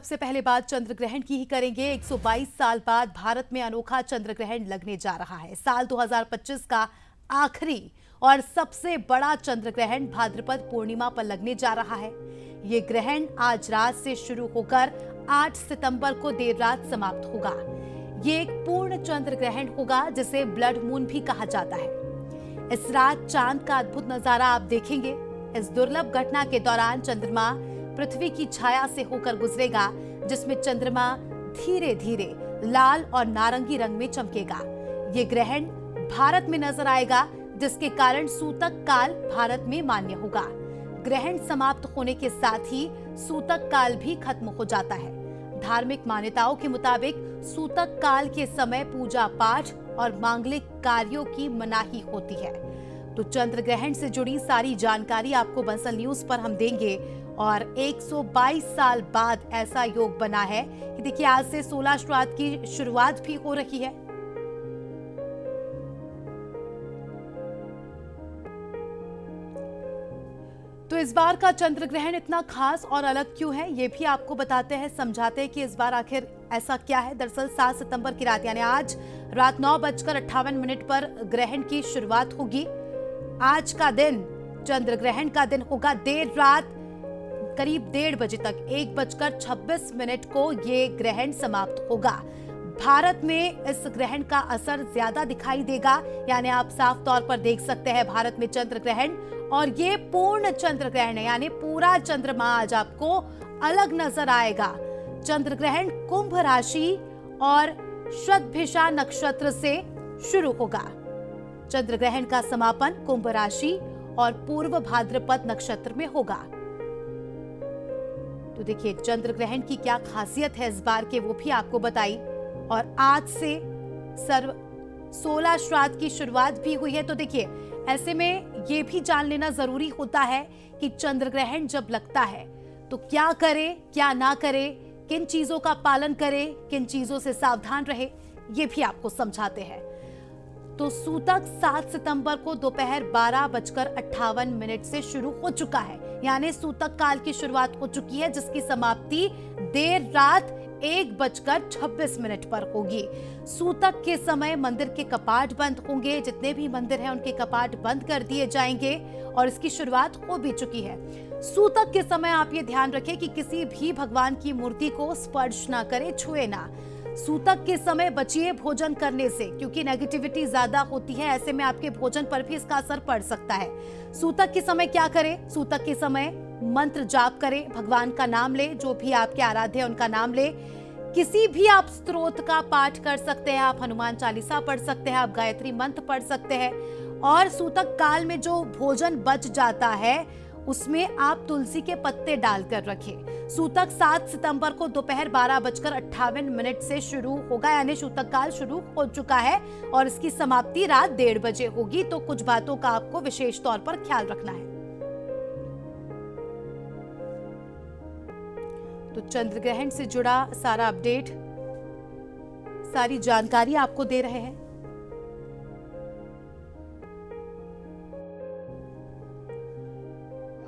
सबसे पहले बात चंद्र ग्रहण की ही करेंगे। 122 साल बाद भारत में अनोखा चंद्र ग्रहण लगने जा रहा है। साल 2025 का आखिरी और सबसे बड़ा चंद्र ग्रहण भाद्रपद पूर्णिमा पर लगने जा रहा है। ये ग्रहण आज रात से शुरू होकर 8 सितंबर को देर रात समाप्त होगा। ये एक पूर्ण चंद्र ग्रहण होगा जिसे ब्लड मून भी कहा जाता है। इस रात चांद का अद्भुत नजारा आप देखेंगे। इस दुर्लभ घटना के दौरान चंद्रमा पृथ्वी की छाया से होकर गुजरेगा, जिसमें चंद्रमा धीरे धीरे लाल और नारंगी रंग में चमकेगा। ये ग्रहण भारत में नजर आएगा, जिसके कारण सूतक काल भारत में मान्य होगा। ग्रहण समाप्त होने के साथ ही सूतक काल भी खत्म हो जाता है। धार्मिक मान्यताओं के मुताबिक सूतक काल के समय पूजा पाठ और मांगलिक कार्यों की मनाही होती है। तो चंद्र ग्रहण से जुड़ी सारी जानकारी आपको बंसल न्यूज पर हम देंगे। और 122 साल बाद ऐसा योग बना है कि देखिए आज से 16 श्राद्ध की शुरुआत भी हो रही है। तो इस बार का चंद्र ग्रहण इतना खास और अलग क्यों है, ये भी आपको बताते हैं, समझाते हैं कि इस बार आखिर ऐसा क्या है। दरअसल 7 सितंबर की रात यानी आज रात 9:58 पर ग्रहण की शुरुआत होगी। आज का दिन चंद्र ग्रहण का दिन होगा। देर रात करीब 1:30 बजे तक 1:26 को ये ग्रहण समाप्त होगा। भारत में इस ग्रहण का असर ज्यादा दिखाई देगा, यानी आप साफ तौर पर देख सकते हैं भारत में चंद्र ग्रहण। और ये पूर्ण चंद्र ग्रहण है, यानी पूरा चंद्रमा आज आपको अलग नजर आएगा। चंद्र ग्रहण कुंभ राशि और शतभिषा नक्षत्र से शुरू होगा। चंद्र ग्रहण का समापन कुंभ राशि और पूर्व भाद्रपद नक्षत्र में होगा। तो देखिए चंद्र ग्रहण की क्या खासियत है इस बार के, वो भी आपको बताई। और आज से 16 श्राद्ध की शुरुआत भी हुई है। तो देखिए ऐसे में ये भी जान लेना जरूरी होता है कि चंद्र ग्रहण जब लगता है तो क्या करे क्या ना करे, किन चीजों का पालन करे, किन चीजों से सावधान रहे, ये भी आपको समझाते हैं। तो सूतक 7 सितंबर को दोपहर 12:58 से शुरू हो चुका है, यानी सूतक काल की शुरुआत हो चुकी है, जिसकी समाप्ति देर रात 1:26 पर होगी। सूतक के समय मंदिर के कपाट बंद होंगे। जितने भी मंदिर हैं उनके कपाट बंद कर दिए जाएंगे और इसकी शुरुआत हो भी चुकी है। सूतक के समय आप ये ध्यान रखें कि किसी भी भगवान की मूर्ति को स्पर्श ना करें, छुए ना। सूतक के समय बचिए भोजन करने से, क्योंकि नेगेटिविटी ज्यादा होती है। ऐसे में आपके भोजन पर भी इसका असर पड़ सकता है। सूतक के समय क्या करें? सूतक के समय मंत्र जाप करें, भगवान का नाम ले, जो भी आपके आराध्य है उनका नाम ले। किसी भी आप स्तोत्र का पाठ कर सकते हैं, आप हनुमान चालीसा पढ़ सकते हैं, आप गायत्री मंत्र पढ़ सकते हैं। और सूतक काल में जो भोजन बच जाता है उसमें आप तुलसी के पत्ते डालकर रखें। सूतक 7 सितंबर को दोपहर 12:58 से शुरू होगा, यानी सूतक काल शुरू हो चुका है और इसकी समाप्ति रात 1:30 बजे होगी। तो कुछ बातों का आपको विशेष तौर पर ख्याल रखना है। तो चंद्र ग्रहण से जुड़ा सारा अपडेट, सारी जानकारी आपको दे रहे हैं।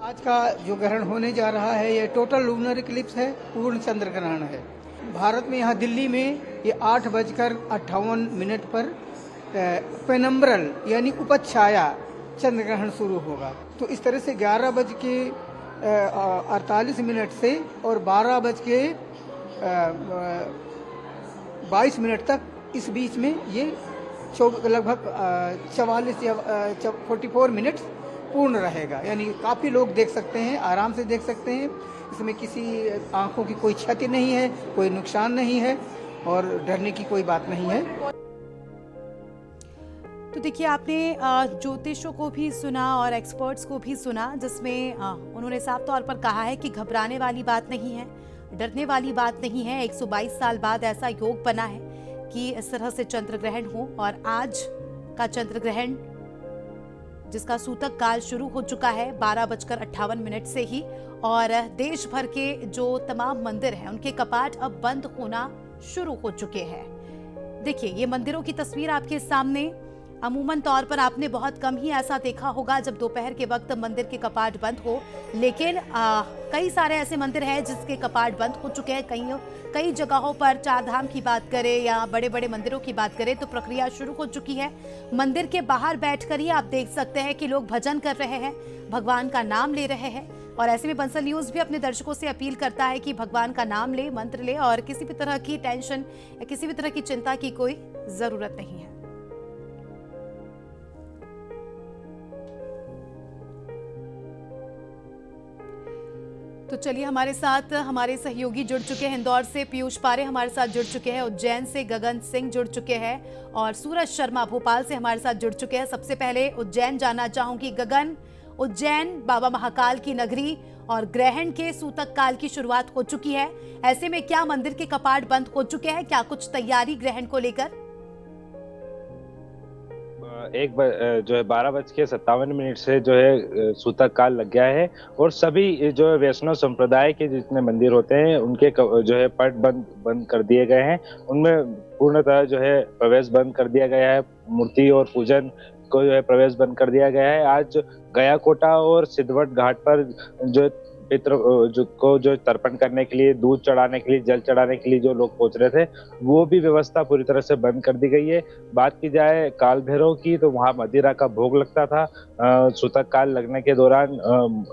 आज का जो ग्रहण होने जा रहा है ये टोटल लूनर इक्लिप्स है, पूर्ण चंद्र ग्रहण है। भारत में यहाँ दिल्ली में ये 8:58 पर पेनम्ब्रल यानी उपछाया चंद्र ग्रहण शुरू होगा। तो इस तरह से 11:48 से और 12:22 तक इस बीच में ये लगभग 44 या 44 मिनट पूर्ण रहेगा। यानी काफी लोग देख सकते हैं, आराम से देख सकते हैं। इसमें किसी आंखों की कोई क्षति नहीं है, कोई नुकसान नहीं है और डरने की कोई बात नहीं है। तो देखिए आपने ज्योतिषों को भी सुना और एक्सपर्ट्स को भी सुना, जिसमें उन्होंने साफ तौर पर कहा है कि घबराने वाली बात नहीं है, डरने वाली बात नहीं है। 122 साल बाद ऐसा योग बना है कि इस तरह से चंद्र ग्रहण हो। और आज का चंद्र ग्रहण जिसका सूतक काल शुरू हो चुका है 12:58 से ही, और देश भर के जो तमाम मंदिर हैं उनके कपाट अब बंद होना शुरू हो चुके हैं। देखिए ये मंदिरों की तस्वीर आपके सामने। अमूमन तौर पर आपने बहुत कम ही ऐसा देखा होगा जब दोपहर के वक्त मंदिर के कपाट बंद हो, लेकिन कई सारे ऐसे मंदिर हैं जिसके कपाट बंद हो चुके हैं। कई जगहों पर चार धाम की बात करें या बड़े बड़े मंदिरों की बात करें तो प्रक्रिया शुरू हो चुकी है। मंदिर के बाहर बैठकर ही आप देख सकते हैं कि लोग भजन कर रहे हैं, भगवान का नाम ले रहे हैं। और ऐसे में बंसल न्यूज भी अपने दर्शकों से अपील करता है कि भगवान का नाम ले, मंत्र ले और किसी भी तरह की टेंशन या किसी भी तरह की चिंता की कोई जरूरत नहीं है। तो चलिए, हमारे साथ हमारे सहयोगी जुड़ चुके हैं। इंदौर से पीयूष पारे हमारे साथ जुड़ चुके हैं, उज्जैन से गगन सिंह जुड़ चुके हैं और सूरज शर्मा भोपाल से हमारे साथ जुड़ चुके हैं। सबसे पहले उज्जैन जानना चाहूंगी। गगन, उज्जैन बाबा महाकाल की नगरी और ग्रहण के सूतक काल की शुरुआत हो चुकी है। ऐसे में क्या मंदिर के कपाट बंद हो चुके हैं? क्या कुछ तैयारी ग्रहण को लेकर? जो है 12:57 से जो है सूतक काल लग गया है और सभी जो है वैष्णव संप्रदाय के जितने मंदिर होते हैं उनके जो है पट बंद कर दिए गए हैं। उनमें पूर्णतः जो है प्रवेश बंद कर दिया गया है। मूर्ति और पूजन को जो है प्रवेश बंद कर दिया गया है। आज गयाकोटा और सिद्धवट घाट पर जो पितृ जो तर्पण करने के लिए, दूध चढ़ाने के लिए, जल चढ़ाने के लिए जो लोग पहुंच रहे थे, वो भी व्यवस्था पूरी तरह से बंद कर दी गई है। बात की जाए काल भैरव की तो वहां मदिरा का भोग लगता था। सूतक काल लगने के दौरान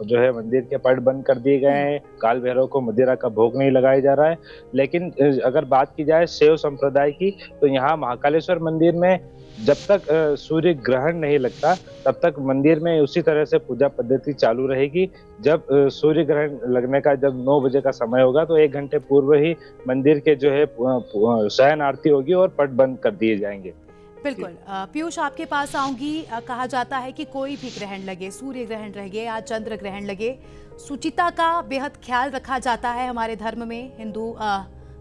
जो है मंदिर के पट बंद कर दिए गए हैं। काल भैरव को मदिरा का भोग नहीं लगाया जा रहा है। लेकिन अगर बात की जाए शैव संप्रदाय की तो यहाँ महाकालेश्वर मंदिर में जब तक सूर्य ग्रहण नहीं लगता तब तक मंदिर में उसी तरह से पूजा पद्धति चालू रहेगी। जब सूर्य ग्रहण लगने का जब 9 बजे का समय होगा तो 1 घंटे पूर्व ही मंदिर के जो है शयन आरती होगी और पट बंद कर दिए जाएंगे। बिल्कुल। पीयूष, आपके पास आऊंगी। कहा जाता है कि कोई भी ग्रहण लगे, सूर्य ग्रहण लगे या चंद्र ग्रहण लगे, सुचिता का बेहद ख्याल रखा जाता है हमारे धर्म में, हिंदू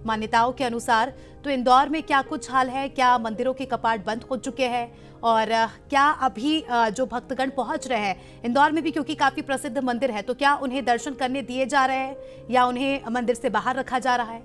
मान्यताओं के अनुसार। तो इंदौर में क्या कुछ हाल है? क्या मंदिरों के कपाट बंद हो चुके हैं? और क्या अभी जो भक्तगण पहुंच रहे हैं इंदौर में भी, क्योंकि काफी प्रसिद्ध मंदिर है, तो क्या उन्हें दर्शन करने दिए जा रहे हैं या उन्हें मंदिर से बाहर रखा जा रहा है?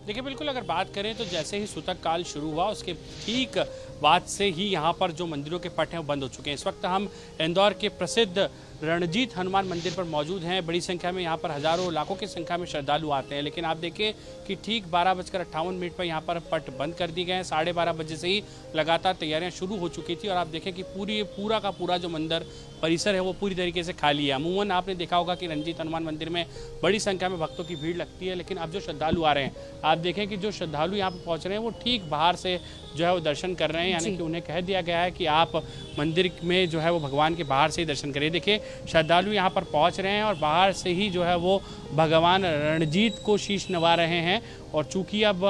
देखिए, बिल्कुल अगर बात करें तो जैसे ही सूतक काल शुरू हुआ उसके ठीक बाद से ही यहाँ पर जो मंदिरों के पट हैं वो बंद हो चुके हैं। इस वक्त हम इंदौर के प्रसिद्ध रणजीत हनुमान मंदिर पर मौजूद हैं। बड़ी संख्या में यहाँ पर हजारों लाखों की संख्या में श्रद्धालु आते हैं, लेकिन आप देखें कि ठीक 12:58 पर यहाँ पर पट बंद कर दिए गए हैं। 12:30 बजे से ही लगातार तैयारियाँ शुरू हो चुकी थी और आप देखें कि पूरा का पूरा जो मंदिर परिसर है वो पूरी तरीके से खाली है। अमूमन आपने देखा होगा कि रणजीत हनुमान मंदिर में बड़ी संख्या में भक्तों की भीड़ लगती है, लेकिन अब जो श्रद्धालु आ रहे हैं, आप देखें कि जो श्रद्धालु यहाँ पर पहुँच रहे हैं वो ठीक बाहर से जो है वो दर्शन कर रहे हैं। यानी कि उन्हें कह दिया गया है कि आप मंदिर में जो है वो भगवान के बाहर से ही दर्शन करिए। देखिए, श्रद्धालु यहाँ पर पहुँच रहे हैं और बाहर से ही जो है वो भगवान रणजीत को शीश नवा रहे हैं। और चूंकि अब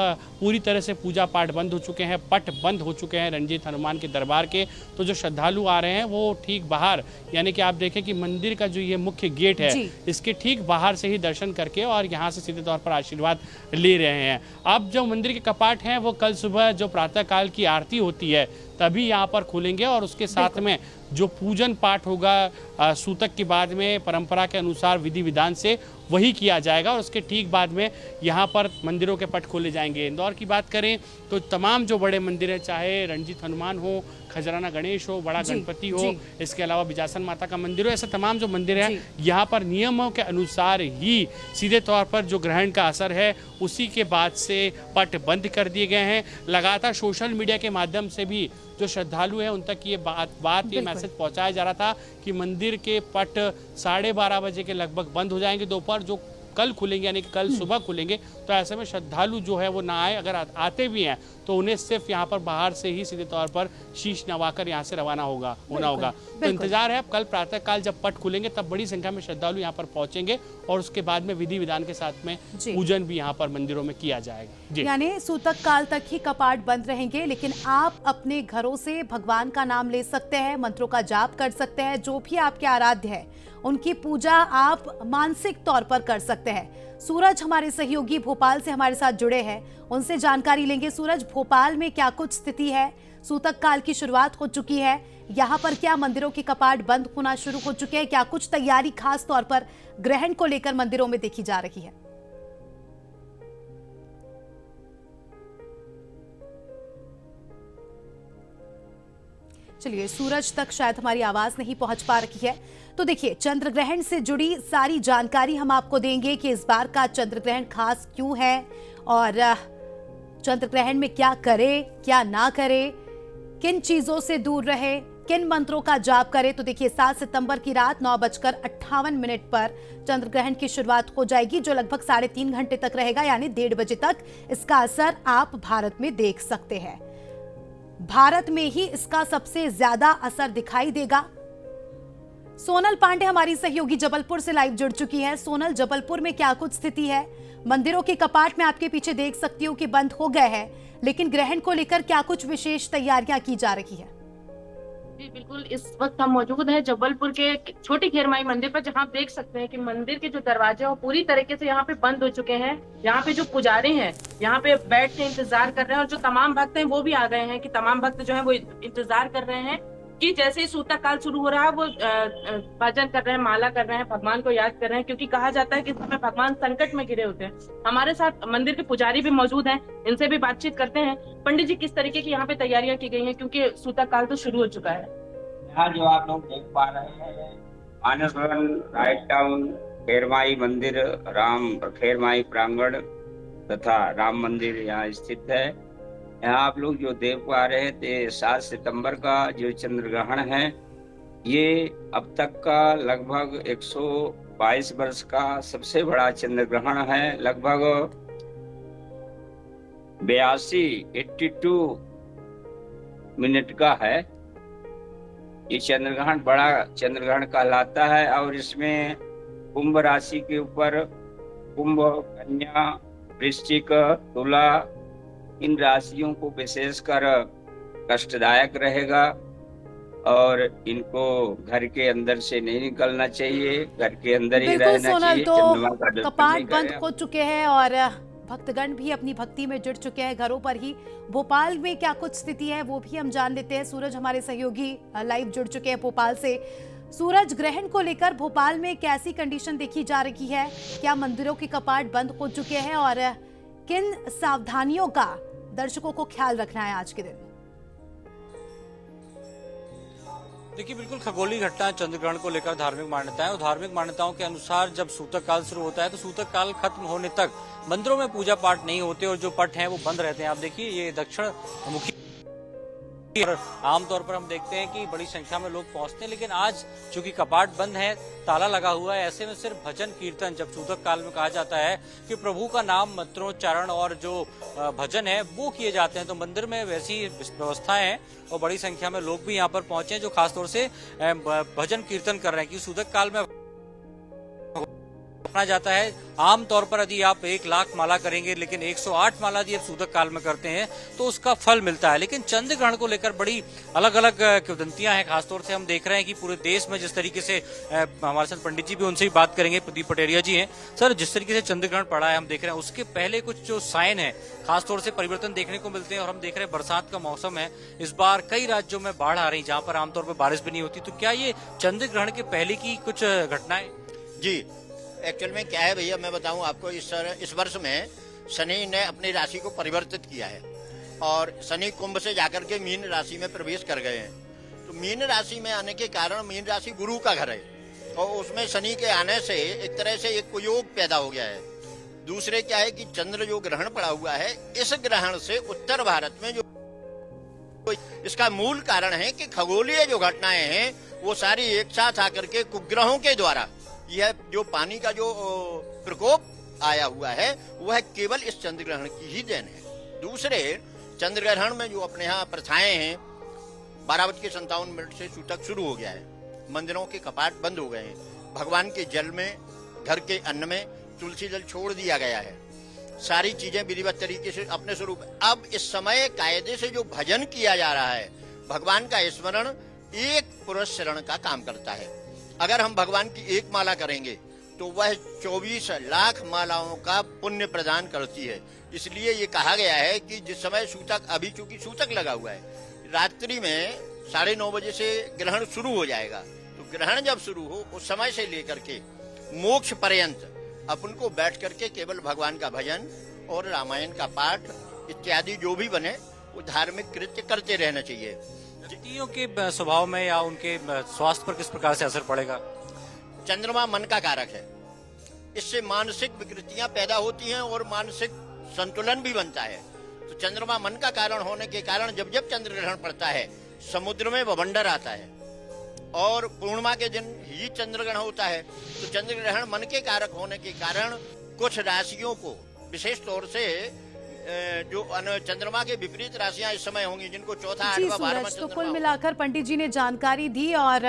पूरी तरह से पूजा पाठ बंद हो चुके हैं, पट बंद हो चुके हैं रणजीत हनुमान के दरबार के, तो जो श्रद्धालु आ रहे हैं वो ठीक बाहर, यानी कि आप देखें कि मंदिर का जो ये मुख्य गेट है इसके ठीक बाहर से ही दर्शन करके और यहाँ से सीधे तौर पर आशीर्वाद ले रहे हैं। अब जो मंदिर के कपाट हैं वो कल सुबह जो प्रातः काल की आरती होती है तभी यहाँ पर खुलेंगे और उसके साथ में जो पूजन पाठ होगा सूतक के बाद में परंपरा के अनुसार विधि विधान से वही किया जाएगा और उसके ठीक बाद में यहाँ पर मंदिरों के पट खोले जाएंगे। इंदौर की बात करें तो तमाम जो बड़े मंदिर हैं, चाहे रणजीत हनुमान हो, खजराना गणेश हो, बड़ा गणपति हो, इसके अलावा बिजासन माता का मंदिर हो, ऐसे तमाम जो मंदिर हैं यहाँ पर नियमों के अनुसार ही सीधे तौर पर जो ग्रहण का असर है उसी के बाद से पट बंद कर दिए गए हैं। लगातार सोशल मीडिया के माध्यम से भी जो श्रद्धालु हैं उन तक ये बात ये मैसेज पहुंचाया जा रहा था कि मंदिर के पट 12:30 बजे के लगभग बंद हो जाएंगे। दोपहर जो कल खुलेंगे यानी कि कल सुबह खुलेंगे, तो ऐसे में श्रद्धालु जो है वो ना आए, अगर आते भी हैं तो उन्हें सिर्फ यहाँ पर बाहर से ही सीधे तौर पर शीश नवाकर यहाँ से रवाना होना होगा। तो इंतजार है अब कल प्रातः काल जब पट खुलेंगे तब बड़ी संख्या में श्रद्धालु यहाँ पर पहुंचेंगे और उसके बाद में विधि विधान के साथ में पूजन भी यहाँ पर मंदिरों में किया जाएगा। यानी सूतक काल तक ही कपाट बंद रहेंगे, लेकिन आप अपने घरों से भगवान का नाम ले सकते हैं, मंत्रों का जाप कर सकते हैं, जो भी आपके आराध्य है उनकी पूजा आप मानसिक तौर पर कर सकते हैं। सूरज हमारे सहयोगी भोपाल से हमारे साथ जुड़े हैं, उनसे जानकारी लेंगे। सूरज, भोपाल में क्या कुछ स्थिति है? सूतक काल की शुरुआत हो चुकी है, यहाँ पर क्या मंदिरों के कपाट बंद होना शुरू हो चुके हैं? क्या कुछ तैयारी खास तौर पर ग्रहण को लेकर मंदिरों में देखी जा रही है? चलिए, सूरज तक शायद हमारी आवाज नहीं पहुंच पा रही है। तो देखिए, चंद्र ग्रहण से जुड़ी सारी जानकारी हम आपको देंगे कि इस बार का चंद्र ग्रहण खास क्यों है और चंद्र ग्रहण में क्या करे क्या ना करे, किन चीजों से दूर रहे, किन मंत्रों का जाप करे। तो देखिए, 7 सितंबर की रात 9:58 पर चंद्र ग्रहण की शुरुआत हो जाएगी, जो लगभग 3.5 घंटे तक रहेगा, यानी 1:30 बजे तक इसका असर आप भारत में देख सकते हैं। भारत में ही इसका सबसे ज्यादा असर दिखाई देगा। सोनल पांडे हमारी सहयोगी जबलपुर से लाइव जुड़ चुकी है। सोनल, जबलपुर में क्या कुछ स्थिति है? मंदिरों के कपाट में आपके पीछे देख सकती हूँ कि बंद हो गए हैं, लेकिन ग्रहण को लेकर क्या कुछ विशेष तैयारियां की जा रही है? जी बिल्कुल, इस वक्त हम मौजूद हैं जबलपुर के छोटी खेरमाई मंदिर पर, जहां आप देख सकते हैं कि मंदिर के जो दरवाजे हैं वो पूरी तरीके से यहाँ पे बंद हो चुके हैं। यहाँ पे जो पुजारी हैं यहाँ पे बैठ के इंतजार कर रहे हैं, और जो तमाम भक्त हैं वो भी आ गए हैं कि तमाम भक्त जो है वो इंतजार कर रहे हैं कि जैसे ही सूतक काल शुरू हो रहा है वो भजन कर रहे हैं, माला कर रहे हैं, भगवान को याद कर रहे हैं, क्योंकि कहा जाता है कि इस समय भगवान संकट में घिरे होते हैं। हमारे साथ मंदिर के पुजारी भी मौजूद हैं, इनसे भी बातचीत करते हैं। पंडित जी, किस तरीके की यहाँ पे तैयारियां की गई हैं, क्योंकि सूतक काल तो शुरू हो चुका है? यहाँ जो आप लोग देख पा रहे हैं, मानसवन राइट टाउन खेरमाई मंदिर, खेरमाई प्रांगण तथा राम मंदिर यहाँ स्थित है। यहाँ आप लोग जो देख पा रहे थे 7 सितंबर का जो चंद्र ग्रहण है, ये अब तक का लगभग 122 वर्ष का सबसे बड़ा चंद्र ग्रहण है। लगभग 82 मिनट का है। ये चंद्र ग्रहण बड़ा चंद्र ग्रहण कहलाता है, और इसमें कुंभ राशि के ऊपर कुंभ, कन्या, वृश्चिक, तुला, इन राशियों को विशेषकर कष्टदायक रहेगा और इनको घर के अंदर से नहीं निकलना चाहिए, घर के अंदर ही रहना चाहिए। तो कपाट बंद हो चुके हैं और भक्तगण भी अपनी भक्ति में जुट चुके हैं घरों पर ही। भोपाल में क्या कुछ स्थिति है वो भी हम जान लेते हैं। सूरज हमारे सहयोगी लाइव जुड़ चुके हैं भोपाल से। सूरज, ग्रहण को लेकर भोपाल में कैसी कंडीशन देखी जा रही है? क्या मंदिरों के कपाट बंद हो चुके हैं और किन सावधानियों का दर्शकों को ख्याल रखना है आज के दिन? देखिए, बिल्कुल खगोलीय घटना चंद्रग्रहण को लेकर धार्मिक मान्यताएं, और धार्मिक मान्यताओं के अनुसार जब सूतक काल शुरू होता है तो सूतक काल खत्म होने तक मंदिरों में पूजा पाठ नहीं होते और जो पट हैं वो बंद रहते हैं। आप देखिए, ये दक्षिण मुखी आमतौर पर हम देखते हैं कि बड़ी संख्या में लोग पहुंचते हैं, लेकिन आज चूंकि कपाट बंद है, ताला लगा हुआ है, ऐसे में सिर्फ भजन कीर्तन, जब सूतक काल में कहा जाता है कि प्रभु का नाम, मंत्रोच्चारण और जो भजन है वो किए जाते हैं, तो मंदिर में वैसी व्यवस्थाएं हैं और बड़ी संख्या में लोग भी यहाँ पर पहुंचे हैं जो खासतौर से भजन कीर्तन कर रहे हैं। कि सूतक काल में रखना जाता है आमतौर पर यदि आप 1 लाख माला करेंगे, लेकिन 108 माला यदि आप सूतक काल में करते हैं तो उसका फल मिलता है। लेकिन चंद्र ग्रहण को लेकर बड़ी अलग अलग किंवदंतियां हैं। खासतौर से हम देख रहे हैं कि पूरे देश में जिस तरीके से हमारे साथ पंडित जी भी, उनसे भी बात करेंगे, प्रदीप पटेरिया जी हैं। सर, जिस तरीके से चंद्र ग्रहण पड़ा है हम देख रहे हैं, उसके पहले कुछ जो साइन है खासतौर से परिवर्तन देखने को मिलते हैं, और हम देख रहे हैं बरसात का मौसम है, इस बार कई राज्यों में बाढ़ आ रही, जहाँ पर आमतौर पर बारिश भी नहीं होती। तो क्या ये चंद्र ग्रहण के पहले की कुछ घटनाएं? जी, एक्चुअल में क्या है भैया, मैं बताऊं आपको, इस वर्ष में शनि ने अपनी राशि को परिवर्तित किया है और शनि कुंभ से जाकर के मीन राशि में प्रवेश कर गए हैं। तो मीन राशि में आने के कारण, मीन राशि गुरु का घर है और उसमें शनि के आने से एक तरह से एक कुयोग पैदा हो गया है। दूसरे क्या है कि चंद्र जो ग्रहण पड़ा हुआ है, इस ग्रहण से उत्तर भारत में जो इसका मूल कारण है कि खगोलीय जो घटनाएं हैं वो सारी एक साथ आकर के कुग्रहों के द्वारा, यह जो पानी का जो प्रकोप आया हुआ है वह केवल इस चंद्र ग्रहण की ही देन है। दूसरे, चंद्र ग्रहण में जो अपने यहाँ प्रथाएं हैं, 12:57 से सूतक शुरू हो गया है, मंदिरों के कपाट बंद हो गए हैं, भगवान के जल में, घर के अन्न में तुलसी जल छोड़ दिया गया है, सारी चीजें विधिवत तरीके से अपने स्वरूप। अब इस समय कायदे से जो भजन किया जा रहा है, भगवान का स्मरण एक पुरुष शरण का काम करता है। अगर हम भगवान की एक माला करेंगे तो वह 24 लाख मालाओं का पुण्य प्रदान करती है। इसलिए ये कहा गया है कि जिस समय सूतक, अभी चूंकि सूतक लगा हुआ है, रात्रि में 9:30 बजे से ग्रहण शुरू हो जाएगा, तो ग्रहण जब शुरू हो उस समय से लेकर के मोक्ष पर्यंत अपन को बैठ करके केवल भगवान का भजन और रामायण का पाठ इत्यादि जो भी बने वो धार्मिक कृत्य करते रहना चाहिए। व्यक्तियों के स्वभाव में या उनके स्वास्थ्य पर किस प्रकार से असर पड़ेगा? चंद्रमा मन का कारक है, इससे मानसिक विकृतियां पैदा होती हैं और मानसिक संतुलन भी बनता है। तो चंद्रमा मन का कारण होने के कारण जब जब चंद्र ग्रहण पड़ता है समुद्र में बवंडर आता है और पूर्णिमा के दिन ही चंद्र ग्रहण होता है। तो चंद्र ग्रहण मन के कारक होने के कारण कुछ राशियों को विशेष तौर से जो चंद्रमा के विपरीत राशियां इस समय होंगी, जिनको चौथा जी 8वां 12वां सूरज, तो चंद्रमा कुल होगा। मिलाकर पंडित जी ने जानकारी दी और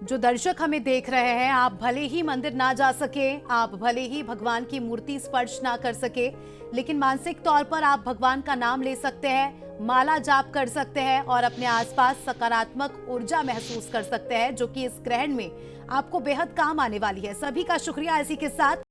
जो दर्शक हमें देख रहे हैं, आप भले ही मंदिर ना जा सके, आप भले ही भगवान की मूर्ति स्पर्श ना कर सके, लेकिन मानसिक तौर पर आप भगवान का नाम ले सकते हैं, माला जाप कर सकते हैं और अपने आसपास सकारात्मक ऊर्जा महसूस कर सकते हैं, जो कि इस ग्रहण में आपको बेहद काम आने वाली है। सभी का शुक्रिया। इसी के साथ